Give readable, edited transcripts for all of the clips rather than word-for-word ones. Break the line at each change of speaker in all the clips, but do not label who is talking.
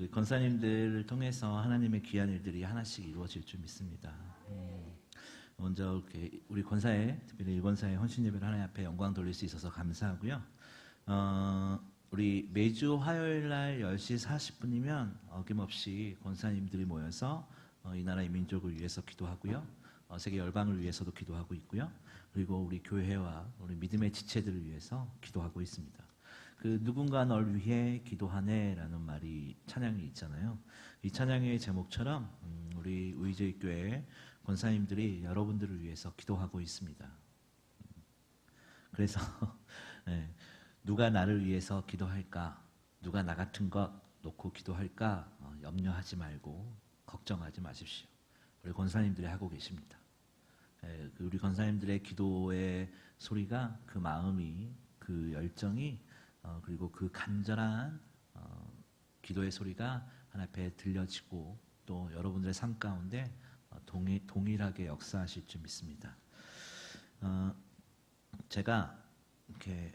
우리 권사님들을 통해서 하나님의 귀한 일들이 하나씩 이루어질 줄 믿습니다. 먼저 이렇게 우리 권사회, 특별히 일본사회 헌신 예배를 하나님 앞에 영광 돌릴 수 있어서 감사하고요. 우리 매주 화요일 날 10시 40분이면 어김없이 권사님들이 모여서 이 나라의 민족을 위해서 기도하고요. 세계 열방을 위해서도 기도하고 있고요. 그리고 우리 교회와 우리 믿음의 지체들을 위해서 기도하고 있습니다. 그 누군가 널 위해 기도하네라는 말이 찬양이 있잖아요. 이 찬양의 제목처럼 우리 의제의 교회 권사님들이 여러분들을 위해서 기도하고 있습니다. 그래서 네, 누가 나를 위해서 기도할까? 누가 나 같은 것 놓고 기도할까? 염려하지 말고 걱정하지 마십시오. 우리 권사님들이 하고 계십니다. 우리 권사님들의 기도의 소리가, 그 마음이, 그 열정이, 그리고 그 간절한 기도의 소리가 하나님 앞에 들려지고 또 여러분들의 삶 가운데 동일하게 역사하실 줄 믿습니다. 제가 이렇게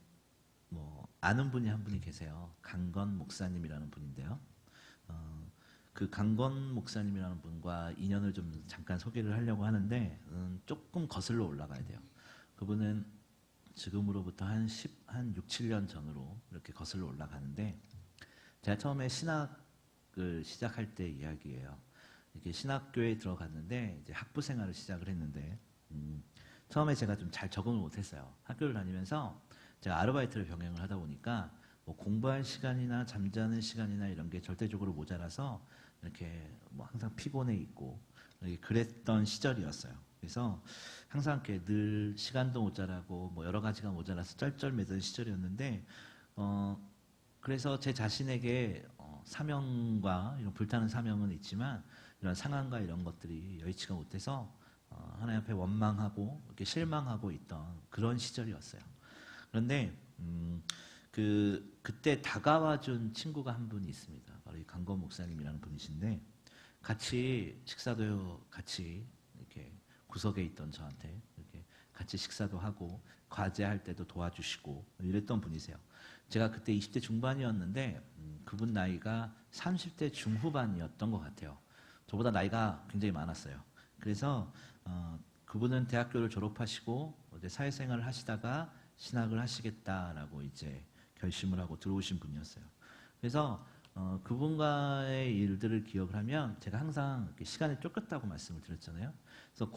아는 분이 한 분이 계세요. 강건 목사님이라는 분인데요. 그 강건 목사님이라는 분과 인연을 좀 잠깐 소개를 하려고 하는데 조금 거슬러 올라가야 돼요. 그분은 지금으로부터 한 6, 7년 전으로 이렇게 거슬러 올라가는데, 제가 처음에 신학을 시작할 때 이야기예요. 이렇게 신학교에 들어갔는데 이제 학부 생활을 시작을 했는데 처음에 제가 좀 잘 적응을 못했어요. 학교를 다니면서 제가 아르바이트를 병행을 하다 보니까 공부할 시간이나 잠자는 시간이나 이런 게 절대적으로 모자라서 이렇게 항상 피곤해 있고 그랬던 시절이었어요. 그래서 항상 이렇게 늘 시간도 모자라고 여러 가지가 모자라서 쩔쩔매던 시절이었는데, 그래서 제 자신에게 사명과 이런 불타는 사명은 있지만 이런 상황과 이런 것들이 여의치가 못해서 하나님 앞에 원망하고 이렇게 실망하고 있던 그런 시절이었어요. 그런데 그때 다가와준 친구가 한 분이 있습니다. 바로 이 강건 목사님이라는 분이신데, 같이 식사도 같이 이렇게 구석에 있던 저한테 이렇게 같이 식사도 하고 과제할 때도 도와주시고 이랬던 분이세요. 제가 그때 20대 중반이었는데 그분 나이가 30대 중후반이었던 것 같아요. 저보다 나이가 굉장히 많았어요. 그래서 그분은 대학교를 졸업하시고 이제 사회생활을 하시다가 신학을 하시겠다라고 이제 결심을 하고 들어오신 분이었어요. 그래서 그분과의 일들을 기억을 하면 제가 항상 시간에 쫓겼다고 말씀을 드렸잖아요. 그래서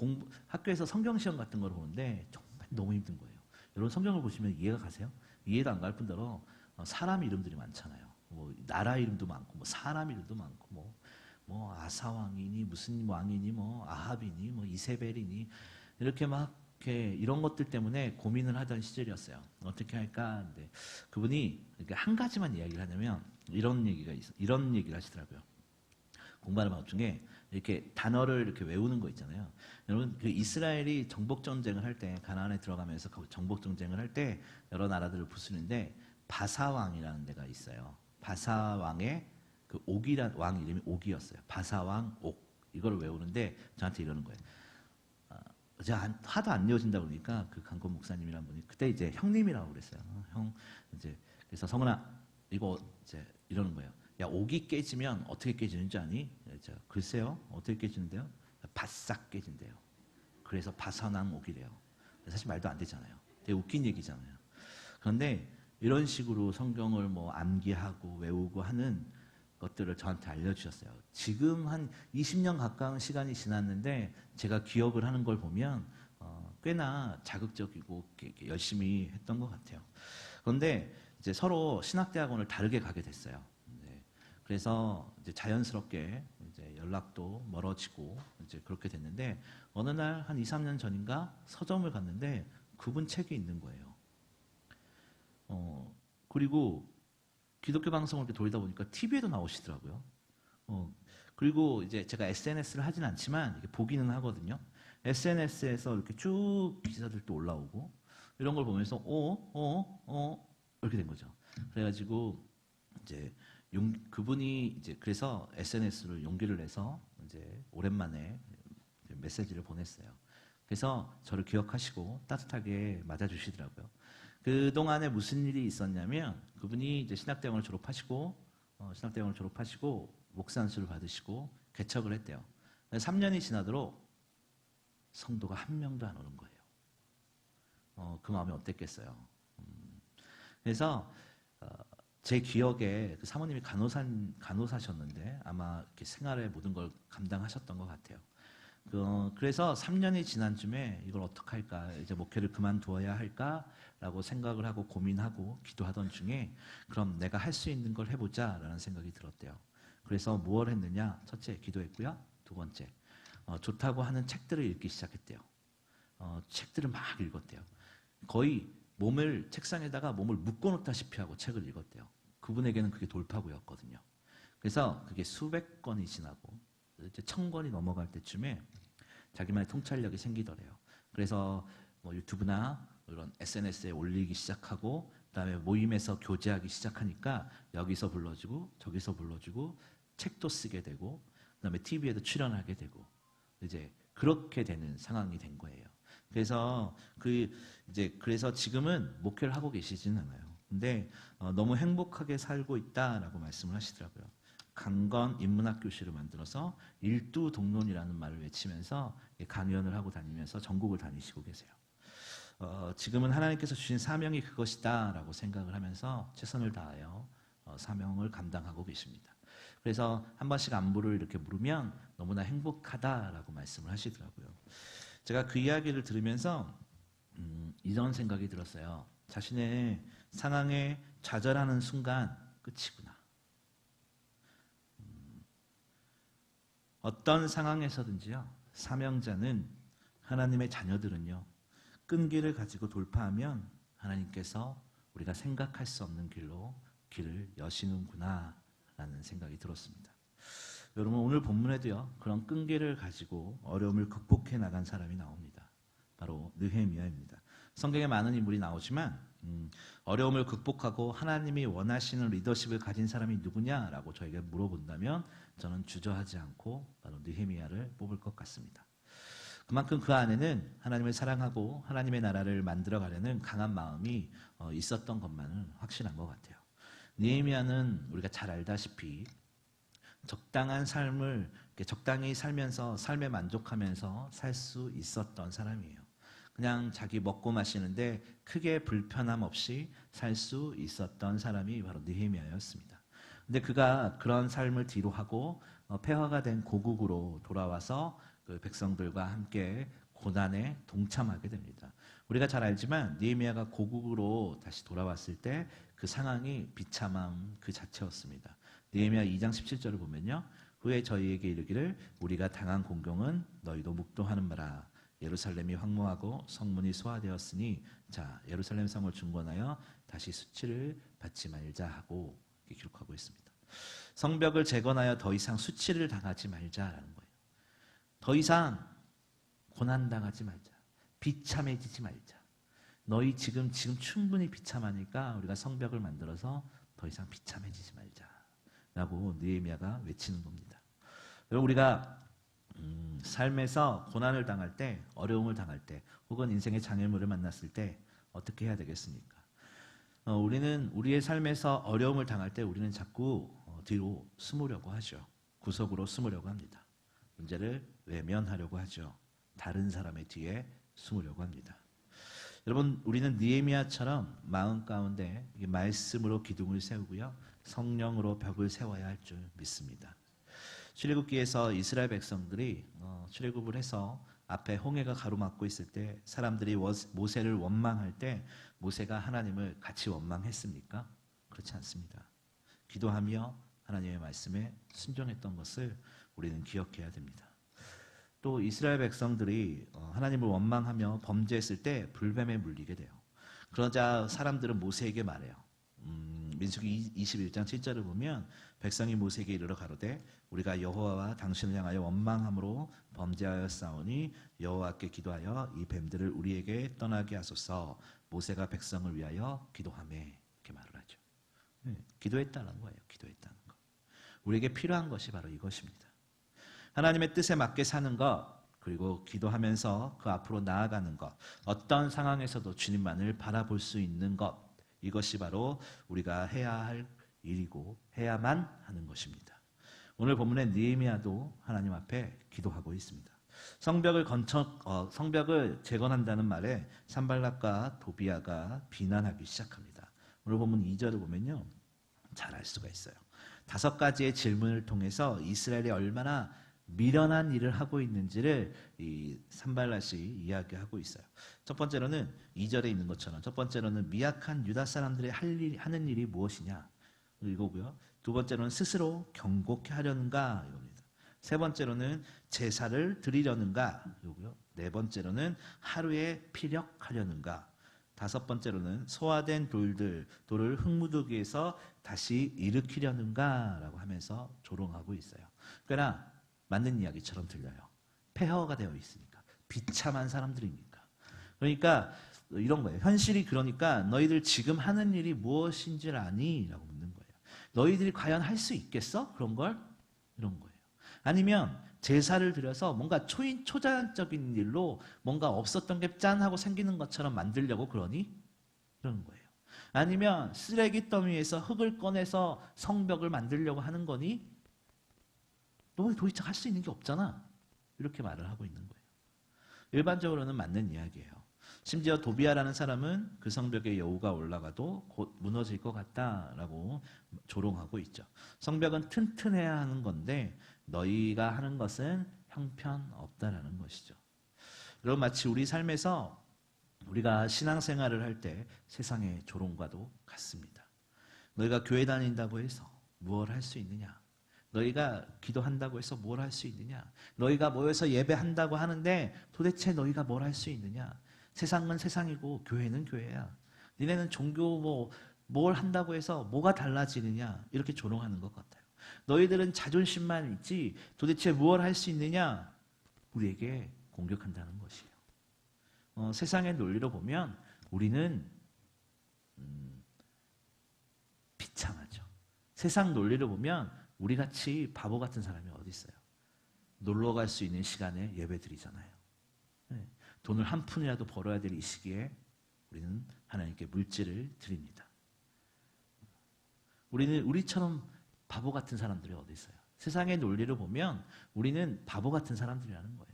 학교에서 성경시험 같은 걸 보는데 정말 너무 힘든 거예요. 여러분 성경을 보시면 이해가 가세요? 이해도 안 갈 뿐더러 사람 이름들이 많잖아요. 나라 이름도 많고 사람 이름도 많고 아사왕이니 무슨 왕이니 아합이니 이세벨이니 이렇게 이런 것들 때문에 고민을 하던 시절이었어요. 어떻게 할까? 근데 그분이 한 가지만 이야기를 하냐면 이런 얘기를 하시더라고요. 공부하는 방법 중에 이렇게 단어를 이렇게 외우는 거 있잖아요. 여러분, 그 이스라엘이 정복 전쟁을 할 때, 가나안에 들어가면서 정복 전쟁을 할 때 여러 나라들을 부수는데 바사왕이라는 데가 있어요. 바사왕의 그 옥이란 왕 이름이 옥이었어요. 바사왕 옥. 이걸 외우는데 저한테 이러는 거예요. 제가 하도 안 이어진다 그러니까 그 강건 목사님이란 분이 그때 이제 형님이라고 그랬어요. 형 이제 그래서 성은아 이거 이제 이러는 거예요. 야, 옥이 깨지면 어떻게 깨지는 줄 아니? 글쎄요. 어떻게 깨지는데요? 바싹 깨진대요. 그래서 바사왕 옥이래요. 사실 말도 안 되잖아요. 되게 웃긴 얘기잖아요. 그런데 이런 식으로 성경을 암기하고 외우고 하는 것들을 저한테 알려주셨어요. 지금 한 20년 가까운 시간이 지났는데 제가 기억을 하는 걸 보면 꽤나 자극적이고 열심히 했던 것 같아요. 그런데 이제 서로 신학대학원을 다르게 가게 됐어요. 그래서 이제 자연스럽게 이제 연락도 멀어지고 이제 그렇게 됐는데, 어느 날 한 2, 3년 전인가 서점을 갔는데 그분 책이 있는 거예요. 그리고 기독교 방송을 이렇게 돌리다 보니까 TV에도 나오시더라고요. 그리고 이제 제가 SNS를 하진 않지만 이렇게 보기는 하거든요. SNS에서 이렇게 쭉 기사들도 올라오고 이런 걸 보면서 이렇게 된 거죠. 그래가지고 이제 그분이 이제 그래서 SNS로 용기를 내서 이제 오랜만에 메시지를 보냈어요. 그래서 저를 기억하시고 따뜻하게 맞아주시더라고요. 그 동안에 무슨 일이 있었냐면 그분이 이제 신학대학원을 졸업하시고 목사 안수를 받으시고 개척을 했대요. 3년이 지나도록 성도가 한 명도 안 오는 거예요. 그 마음이 어땠겠어요. 그래서 제 기억에 그 사모님이 간호사셨는데 아마 이렇게 생활의 모든 걸 감당하셨던 것 같아요. 그래서 3년이 지난 쯤에 이걸 어떻게 할까, 이제 목회를 그만두어야 할까라고 생각을 하고 고민하고 기도하던 중에 그럼 내가 할 수 있는 걸 해보자라는 생각이 들었대요. 그래서 무엇을 했느냐? 첫째, 기도했고요. 두 번째, 좋다고 하는 책들을 읽기 시작했대요. 책들을 막 읽었대요. 거의 책상에다가 몸을 묶어놓다시피 하고 책을 읽었대요. 그분에게는 그게 돌파구였거든요. 그래서 그게 수백 권이 지나고 이제 1000권이 넘어갈 때쯤에 자기만의 통찰력이 생기더래요. 그래서 뭐 유튜브나 이런 SNS에 올리기 시작하고 그다음에 모임에서 교제하기 시작하니까 여기서 불러주고 저기서 불러주고 책도 쓰게 되고 그다음에 TV에도 출연하게 되고 이제 그렇게 되는 상황이 된 거예요. 그래서 그래서 지금은 목회를 하고 계시지는 않아요. 근데 너무 행복하게 살고 있다라고 말씀을 하시더라고요. 강건 인문학 교실을 만들어서 일두동론이라는 말을 외치면서 강연을 하고 다니면서 전국을 다니시고 계세요. 지금은 하나님께서 주신 사명이 그것이다라고 생각을 하면서 최선을 다하여 사명을 감당하고 계십니다. 그래서 한 번씩 안부를 이렇게 물으면 너무나 행복하다라고 말씀을 하시더라고요. 제가 그 이야기를 들으면서 이런 생각이 들었어요. 자신의 상황에 좌절하는 순간 끝이구나. 어떤 상황에서든지요, 사명자는 하나님의 자녀들은요, 끈기를 가지고 돌파하면 하나님께서 우리가 생각할 수 없는 길을 여시는구나 라는 생각이 들었습니다. 여러분, 오늘 본문에도요, 그런 끈기를 가지고 어려움을 극복해 나간 사람이 나옵니다. 바로 느헤미야입니다. 성경에 많은 인물이 나오지만 어려움을 극복하고 하나님이 원하시는 리더십을 가진 사람이 누구냐라고 저에게 물어본다면 저는 주저하지 않고 바로 느헤미야를 뽑을 것 같습니다. 그만큼 그 안에는 하나님을 사랑하고 하나님의 나라를 만들어가려는 강한 마음이 있었던 것만은 확실한 것 같아요. 느헤미야는 우리가 잘 알다시피 적당한 삶을 적당히 살면서 삶에 만족하면서 살 수 있었던 사람이에요. 그냥 자기 먹고 마시는데 크게 불편함 없이 살 수 있었던 사람이 바로 느헤미야였습니다. 근데 그가 그런 삶을 뒤로 하고 폐허가 된 고국으로 돌아와서 그 백성들과 함께 고난에 동참하게 됩니다. 우리가 잘 알지만 느헤미야가 고국으로 다시 돌아왔을 때 그 상황이 비참함 그 자체였습니다. 느헤미야 2장 17절을 보면요. 후에 저희에게 이르기를 우리가 당한 공경은 너희도 묵도하는 바라. 예루살렘이 황무하고 성문이 소화되었으니 자 예루살렘 성을 중건하여 다시 수치를 받지 말자 하고 이렇게 기록하고 있습니다. 성벽을 재건하여 더 이상 수치를 당하지 말자라는 거예요. 더 이상 고난당하지 말자. 비참해지지 말자. 너희 지금 충분히 비참하니까 우리가 성벽을 만들어서 더 이상 비참해지지 말자라고 느헤미야가 외치는 겁니다. 여러분, 우리가 삶에서 고난을 당할 때, 어려움을 당할 때, 혹은 인생의 장애물을 만났을 때 어떻게 해야 되겠습니까? 우리는 우리의 삶에서 어려움을 당할 때 우리는 자꾸 뒤로 숨으려고 하죠. 구석으로 숨으려고 합니다. 문제를 외면하려고 하죠. 다른 사람의 뒤에 숨으려고 합니다. 여러분, 우리는 느헤미야처럼 마음 가운데 말씀으로 기둥을 세우고요, 성령으로 벽을 세워야 할 줄 믿습니다. 출애굽기에서 이스라엘 백성들이 출애굽을 해서 앞에 홍해가 가로막고 있을 때 사람들이 모세를 원망할 때 모세가 하나님을 같이 원망했습니까? 그렇지 않습니다. 기도하며 하나님의 말씀에 순종했던 것을 우리는 기억해야 됩니다. 또 이스라엘 백성들이 하나님을 원망하며 범죄했을 때 불뱀에 물리게 돼요. 그러자 사람들은 모세에게 말해요. 민수기 21장 7절을 보면 백성이 모세에게 이르러 가로되 우리가 여호와와 당신을 향하여 원망함으로 범죄하였사오니 여호와께 기도하여 이 뱀들을 우리에게 떠나게 하소서. 모세가 백성을 위하여 기도하매 이렇게 말을 하죠. 기도했다는 거예요. 기도했다는 거. 우리에게 필요한 것이 바로 이것입니다. 하나님의 뜻에 맞게 사는 것, 그리고 기도하면서 그 앞으로 나아가는 것, 어떤 상황에서도 주님만을 바라볼 수 있는 것, 이것이 바로 우리가 해야 할 일이고 해야만 하는 것입니다. 오늘 본문의 느헤미야도 하나님 앞에 기도하고 있습니다. 성벽을 재건한다는 말에 산발락과 도비아가 비난하기 시작합니다. 오늘 본문 2절을 보면요, 잘 알 수가 있어요. 5가지의 질문을 통해서 이스라엘이 얼마나 미련한 일을 하고 있는지를 이 산발락이 이야기하고 있어요. 첫 번째로는 2절에 있는 것처럼 첫 번째로는 미약한 유다 사람들이 하는 일이 무엇이냐 이거고요. 두 번째로는 스스로 경고케 하려는가 이겁니다. 세 번째로는 제사를 드리려는가 이거고요. 네 번째로는 하루에 피력하려는가. 다섯 번째로는 소화된 돌을 흙무더기에서 다시 일으키려는가라고 하면서 조롱하고 있어요. 그러나 맞는 이야기처럼 들려요. 폐허가 되어 있으니까. 비참한 사람들이니까. 그러니까 이런 거예요. 현실이 그러니까 너희들 지금 하는 일이 무엇인지 아니? 라고 묻는 거예요. 너희들이 과연 할 수 있겠어? 그런 걸? 이런 거예요. 아니면 제사를 드려서 뭔가 초자연적인 일로 뭔가 없었던 게 짠하고 생기는 것처럼 만들려고 그러니? 그런 거예요. 아니면 쓰레기 더미에서 흙을 꺼내서 성벽을 만들려고 하는 거니? 너 도대체 할 수 있는 게 없잖아. 이렇게 말을 하고 있는 거예요. 일반적으로는 맞는 이야기예요. 심지어 도비아라는 사람은 그 성벽에 여우가 올라가도 곧 무너질 것 같다라고 조롱하고 있죠. 성벽은 튼튼해야 하는 건데 너희가 하는 것은 형편없다라는 것이죠. 여러분, 마치 우리 삶에서 우리가 신앙생활을 할 때 세상의 조롱과도 같습니다. 너희가 교회 다닌다고 해서 무엇을 할 수 있느냐? 너희가 기도한다고 해서 뭘 할 수 있느냐? 너희가 모여서 예배한다고 하는데 도대체 너희가 뭘 할 수 있느냐? 세상은 세상이고 교회는 교회야. 니네는 종교 뭘 한다고 해서 뭐가 달라지느냐? 이렇게 조롱하는 것 같아요. 너희들은 자존심만 있지 도대체 무엇을 할 수 있느냐? 우리에게 공격한다는 것이에요. 세상의 논리로 보면 우리는 비참하죠. 세상 논리로 보면 우리같이 바보 같은 사람이 어디 있어요? 놀러 갈 수 있는 시간에 예배 드리잖아요. 돈을 한 푼이라도 벌어야 될 이 시기에 우리는 하나님께 물질을 드립니다. 우리처럼 바보 같은 사람들이 어디 있어요? 세상의 논리를 보면 우리는 바보 같은 사람들이라는 거예요.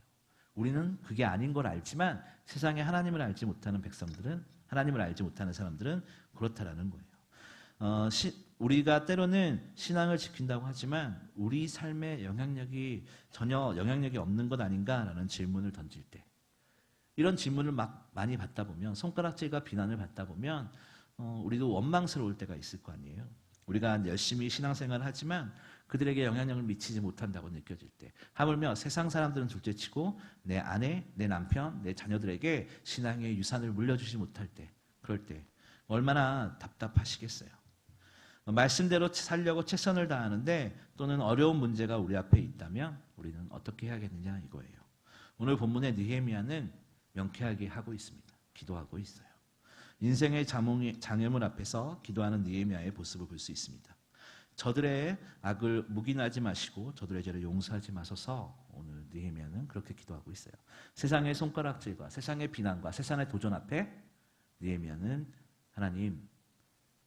우리는 그게 아닌 걸 알지만 세상에 하나님을 알지 못하는 백성들은, 하나님을 알지 못하는 사람들은 그렇다라는 거예요. 우리가 때로는 신앙을 지킨다고 하지만 우리 삶에 전혀 영향력이 없는 것 아닌가라는 질문을 던질 때, 이런 질문을 막 많이 받다 보면, 손가락질과 비난을 받다 보면 우리도 원망스러울 때가 있을 거 아니에요. 우리가 열심히 신앙생활을 하지만 그들에게 영향력을 미치지 못한다고 느껴질 때, 하물며 세상 사람들은 둘째치고 내 아내, 내 남편, 내 자녀들에게 신앙의 유산을 물려주지 못할 때, 그럴 때 얼마나 답답하시겠어요. 말씀대로 살려고 최선을 다하는데 또는 어려운 문제가 우리 앞에 있다면 우리는 어떻게 해야겠느냐 이거예요. 오늘 본문의 느헤미야는 명쾌하게 하고 있습니다. 기도하고 있어요. 인생의 장애물 앞에서 기도하는 느헤미야의 모습을 볼 수 있습니다. 저들의 악을 묵인하지 마시고 저들의 죄를 용서하지 마소서. 오늘 느헤미야는 그렇게 기도하고 있어요. 세상의 손가락질과 세상의 비난과 세상의 도전 앞에 느헤미야는 하나님,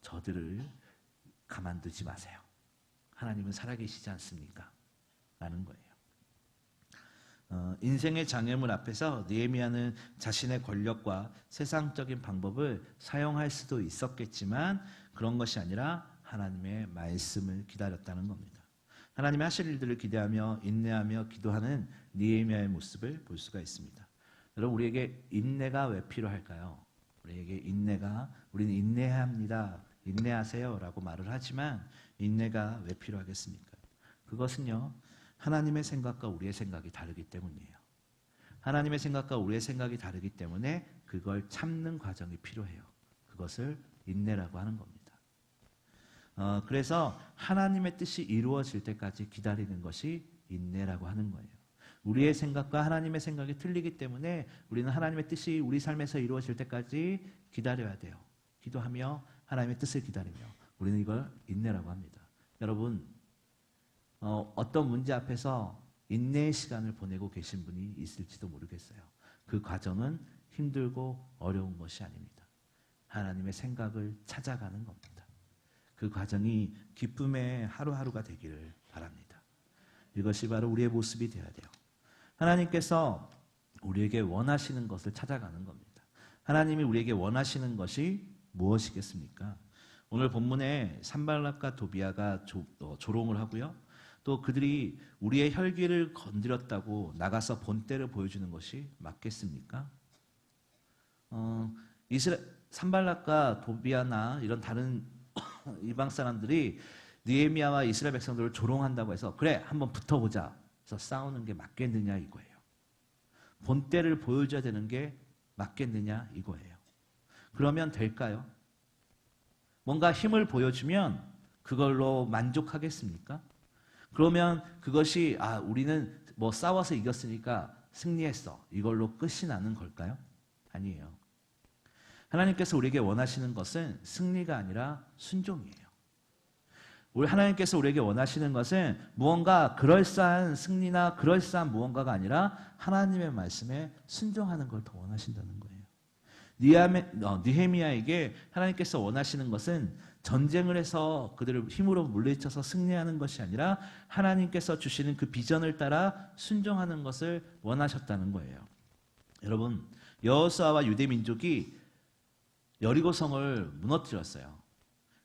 저들을 가만두지 마세요. 하나님은 살아계시지 않습니까? 라는 거예요. 인생의 장애물 앞에서 느헤미야는 자신의 권력과 세상적인 방법을 사용할 수도 있었겠지만 그런 것이 아니라 하나님의 말씀을 기다렸다는 겁니다. 하나님의 하실 일들을 기대하며 인내하며 기도하는 느헤미야의 모습을 볼 수가 있습니다. 여러분, 우리에게 인내가 왜 필요할까요? 우리는 인내해야 합니다. 인내하세요 라고 말을 하지만 인내가 왜 필요하겠습니까? 그것은요, 하나님의 생각과 우리의 생각이 다르기 때문이에요. 하나님의 생각과 우리의 생각이 다르기 때문에 그걸 참는 과정이 필요해요. 그것을 인내라고 하는 겁니다. 그래서 하나님의 뜻이 이루어질 때까지 기다리는 것이 인내라고 하는 거예요. 우리의 생각과 하나님의 생각이 틀리기 때문에 우리는 하나님의 뜻이 우리 삶에서 이루어질 때까지 기다려야 돼요. 기도하며 하나님의 뜻을 기다리며 우리는 이걸 인내라고 합니다. 여러분, 어떤 문제 앞에서 인내의 시간을 보내고 계신 분이 있을지도 모르겠어요. 그 과정은 힘들고 어려운 것이 아닙니다. 하나님의 생각을 찾아가는 겁니다. 그 과정이 기쁨의 하루하루가 되기를 바랍니다. 이것이 바로 우리의 모습이 되어야 돼요. 하나님께서 우리에게 원하시는 것을 찾아가는 겁니다. 하나님이 우리에게 원하시는 것이 무엇이겠습니까? 오늘 본문에 산발락과 도비아가 조롱을 하고요. 또 그들이 우리의 혈기를 건드렸다고 나가서 본때를 보여주는 것이 맞겠습니까? 산발락과 도비아나 이런 다른 이방 사람들이 느헤미야와 이스라엘 백성들을 조롱한다고 해서 그래 한번 붙어보자 해서 싸우는 게 맞겠느냐 이거예요. 본때를 보여줘야 되는 게 맞겠느냐 이거예요. 그러면 될까요? 뭔가 힘을 보여주면 그걸로 만족하겠습니까? 그러면 그것이 우리는 뭐 싸워서 이겼으니까 승리했어 이걸로 끝이 나는 걸까요? 아니에요. 하나님께서 우리에게 원하시는 것은 승리가 아니라 순종이에요. 하나님께서 우리에게 원하시는 것은 무언가 그럴싸한 승리나 그럴싸한 무언가가 아니라 하나님의 말씀에 순종하는 걸 더 원하신다는 거예요. 느헤미야에게 하나님께서 원하시는 것은 전쟁을 해서 그들을 힘으로 물리쳐서 승리하는 것이 아니라 하나님께서 주시는 그 비전을 따라 순종하는 것을 원하셨다는 거예요. 여러분, 여호수아와 유대 민족이 여리고성을 무너뜨렸어요.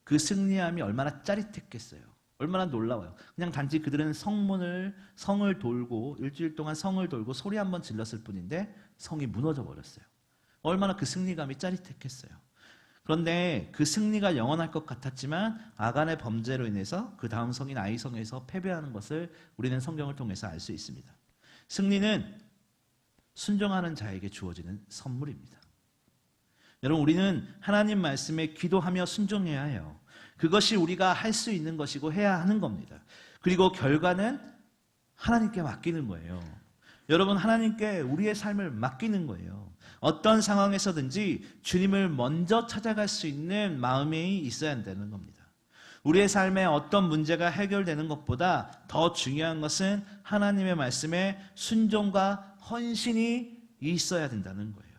그 승리함이 얼마나 짜릿했겠어요. 얼마나 놀라워요. 그냥 단지 그들은 성을 돌고 일주일 동안 성을 돌고 소리 한번 질렀을 뿐인데 성이 무너져 버렸어요. 얼마나 그 승리감이 짜릿했겠어요. 그런데 그 승리가 영원할 것 같았지만 아간의 범죄로 인해서 그 다음 성인 아이성에서 패배하는 것을 우리는 성경을 통해서 알 수 있습니다. 승리는 순종하는 자에게 주어지는 선물입니다. 여러분, 우리는 하나님 말씀에 기도하며 순종해야 해요. 그것이 우리가 할 수 있는 것이고 해야 하는 겁니다. 그리고 결과는 하나님께 맡기는 거예요. 여러분, 하나님께 우리의 삶을 맡기는 거예요. 어떤 상황에서든지 주님을 먼저 찾아갈 수 있는 마음이 있어야 한다는 겁니다. 우리의 삶에 어떤 문제가 해결되는 것보다 더 중요한 것은 하나님의 말씀에 순종과 헌신이 있어야 된다는 거예요.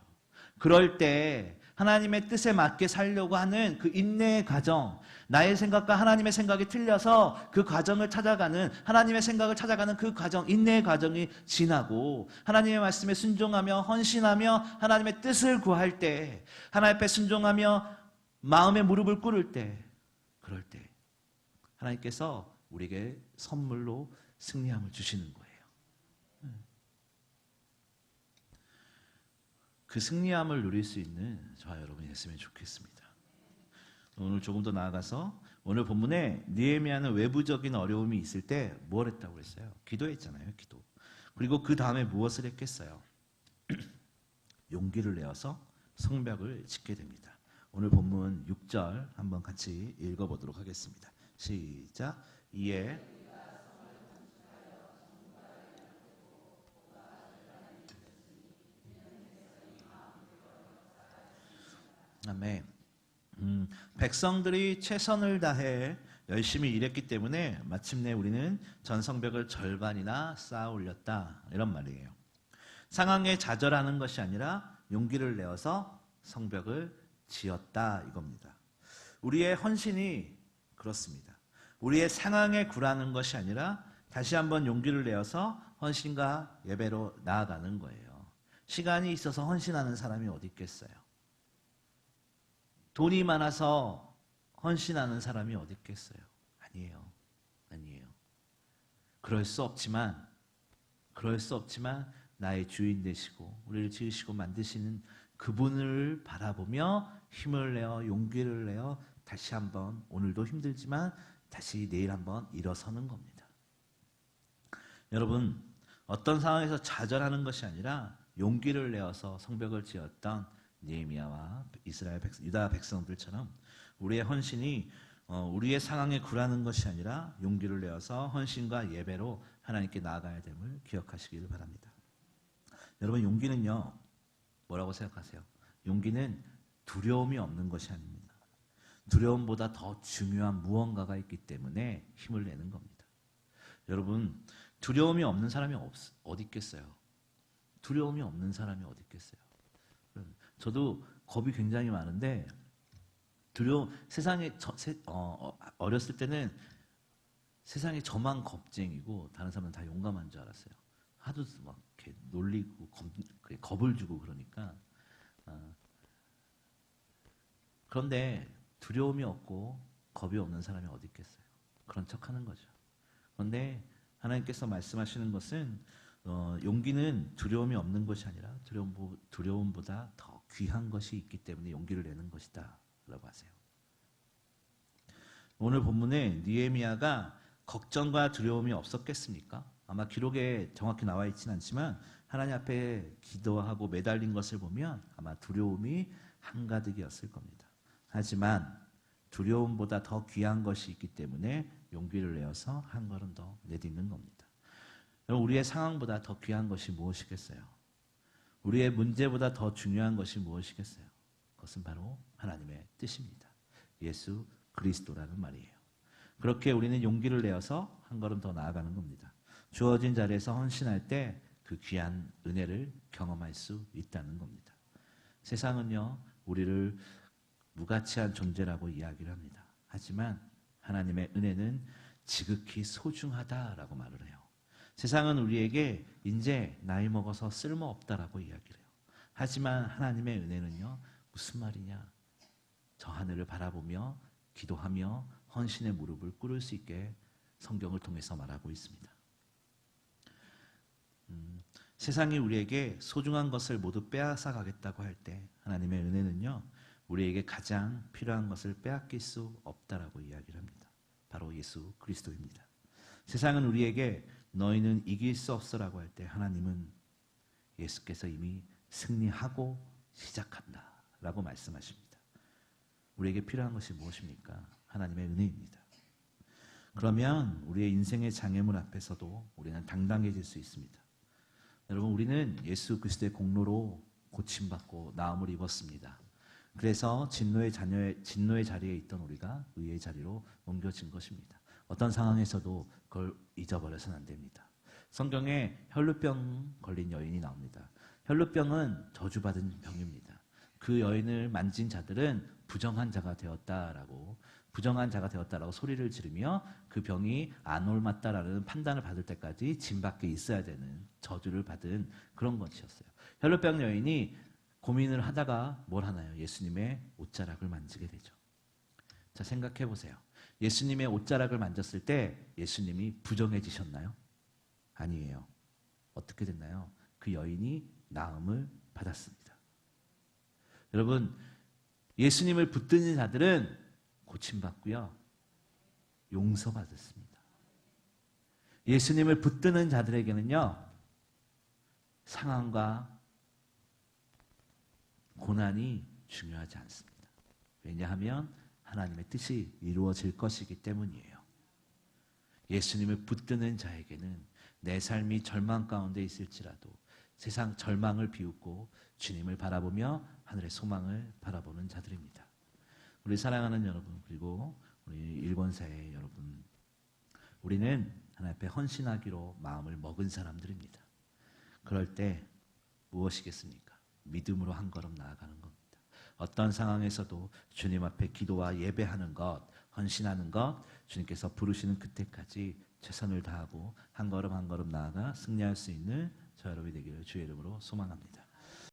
그럴 때 하나님의 뜻에 맞게 살려고 하는 그 인내의 과정, 나의 생각과 하나님의 생각이 틀려서 그 과정을 찾아가는, 하나님의 생각을 찾아가는 그 과정, 인내의 과정이 지나고 하나님의 말씀에 순종하며 헌신하며 하나님의 뜻을 구할 때, 하나님 앞에 순종하며 마음의 무릎을 꿇을 때, 그럴 때 하나님께서 우리에게 선물로 승리함을 주시는 거예요. 그 승리함을 누릴 수 있는 저와 여러분이 됐으면 좋겠습니다. 오늘 조금 더 나아가서 오늘 본문에 느헤미야는 외부적인 어려움이 있을 때 뭘 했다고 그랬어요? 기도했잖아요. 기도. 그리고 그 다음에 무엇을 했겠어요? 용기를 내어서 성벽을 짓게 됩니다. 오늘 본문 6절 한번 같이 읽어보도록 하겠습니다. 시작. 이에 아멘. 백성들이 최선을 다해 열심히 일했기 때문에 마침내 우리는 전성벽을 절반이나 쌓아 올렸다. 이런 말이에요. 상황에 좌절하는 것이 아니라 용기를 내어서 성벽을 지었다. 이겁니다. 우리의 헌신이 그렇습니다. 우리의 상황에 굴하는 것이 아니라 다시 한번 용기를 내어서 헌신과 예배로 나아가는 거예요. 시간이 있어서 헌신하는 사람이 어디 있겠어요? 돈이 많아서 헌신하는 사람이 어디 있겠어요? 아니에요. 그럴 수 없지만 나의 주인 되시고 우리를 지으시고 만드시는 그분을 바라보며 힘을 내어 용기를 내어 다시 한번, 오늘도 힘들지만 다시 내일 한번 일어서는 겁니다. 여러분, 어떤 상황에서 좌절하는 것이 아니라 용기를 내어서 성벽을 지었던 느헤미야와 이스라엘 유다 백성들처럼 우리의 헌신이 우리의 상황에 굴하는 것이 아니라 용기를 내어서 헌신과 예배로 하나님께 나아가야 됨을 기억하시기를 바랍니다. 여러분, 용기는요, 뭐라고 생각하세요? 용기는 두려움이 없는 것이 아닙니다. 두려움보다 더 중요한 무언가가 있기 때문에 힘을 내는 겁니다. 여러분, 두려움이 없는 사람이 어디 있겠어요? 두려움이 없는 사람이 어디 있겠어요? 저도 겁이 굉장히 많은데 세상에 어렸을 때는 세상에 저만 겁쟁이고 다른 사람은 다 용감한 줄 알았어요. 하도 막 이렇게 놀리고 겁을 주고 그러니까. 그런데 두려움이 없고 겁이 없는 사람이 어디 있겠어요? 그런 척하는 거죠. 그런데 하나님께서 말씀하시는 것은 용기는 두려움이 없는 것이 아니라 두려움보다 더 귀한 것이 있기 때문에 용기를 내는 것이다 라고 하세요. 오늘 본문에 느헤미야가 걱정과 두려움이 없었겠습니까? 아마 기록에 정확히 나와 있지는 않지만 하나님 앞에 기도하고 매달린 것을 보면 아마 두려움이 한가득이었을 겁니다. 하지만 두려움보다 더 귀한 것이 있기 때문에 용기를 내어서 한 걸음 더 내딛는 겁니다. 여러분, 우리의 상황보다 더 귀한 것이 무엇이겠어요? 우리의 문제보다 더 중요한 것이 무엇이겠어요? 그것은 바로 하나님의 뜻입니다. 예수 그리스도라는 말이에요. 그렇게 우리는 용기를 내어서 한 걸음 더 나아가는 겁니다. 주어진 자리에서 헌신할 때 그 귀한 은혜를 경험할 수 있다는 겁니다. 세상은요, 우리를 무가치한 존재라고 이야기를 합니다. 하지만 하나님의 은혜는 지극히 소중하다라고 말을 해요. 세상은 우리에게 이제 나이 먹어서 쓸모없다라고 이야기를 해요. 하지만 하나님의 은혜는요, 무슨 말이냐? 저 하늘을 바라보며 기도하며 헌신의 무릎을 꿇을 수 있게 성경을 통해서 말하고 있습니다. 세상이 우리에게 소중한 것을 모두 빼앗아 가겠다고 할 때 하나님의 은혜는요, 우리에게 가장 필요한 것을 빼앗길 수 없다라고 이야기를 합니다. 바로 예수 그리스도입니다. 세상은 우리에게 너희는 이길 수 없어라고 할 때 하나님은 예수께서 이미 승리하고 시작한다 라고 말씀하십니다. 우리에게 필요한 것이 무엇입니까? 하나님의 은혜입니다. 그러면 우리의 인생의 장애물 앞에서도 우리는 당당해질 수 있습니다. 여러분, 우리는 예수 그리스도의 공로로 고침받고 나음을 입었습니다. 그래서 진노의 자리에 있던 우리가 의의 자리로 옮겨진 것입니다. 어떤 상황에서도 그걸 잊어버려서는 안 됩니다. 성경에 혈루병 걸린 여인이 나옵니다. 혈루병은 저주받은 병입니다. 그 여인을 만진 자들은 부정한 자가 되었다라고 소리를 지르며 그 병이 안 옮았다라는 판단을 받을 때까지 진 밖에 있어야 되는 저주를 받은 그런 것이었어요. 혈루병 여인이 고민을 하다가 뭘 하나요? 예수님의 옷자락을 만지게 되죠. 자, 생각해 보세요. 예수님의 옷자락을 만졌을 때 예수님이 부정해지셨나요? 아니에요. 어떻게 됐나요? 그 여인이 나음을 받았습니다. 여러분, 예수님을 붙드는 자들은 고침받고요, 용서받았습니다. 예수님을 붙드는 자들에게는요, 상황과 고난이 중요하지 않습니다. 왜냐하면 하나님의 뜻이 이루어질 것이기 때문이에요. 예수님을 붙드는 자에게는 내 삶이 절망 가운데 있을지라도 세상 절망을 비웃고 주님을 바라보며 하늘의 소망을 바라보는 자들입니다. 우리 사랑하는 여러분, 그리고 우리 일본사의 여러분, 우리는 하나님 앞에 헌신하기로 마음을 먹은 사람들입니다. 그럴 때 무엇이겠습니까? 믿음으로 한 걸음 나아가는 겁니다. 어떤 상황에서도 주님 앞에 기도와 예배하는 것, 헌신하는 것, 주님께서 부르시는 그때까지 최선을 다하고 한 걸음 한 걸음 나아가 승리할 수 있는 저 여러분이 되기를 주의 이름으로 소망합니다.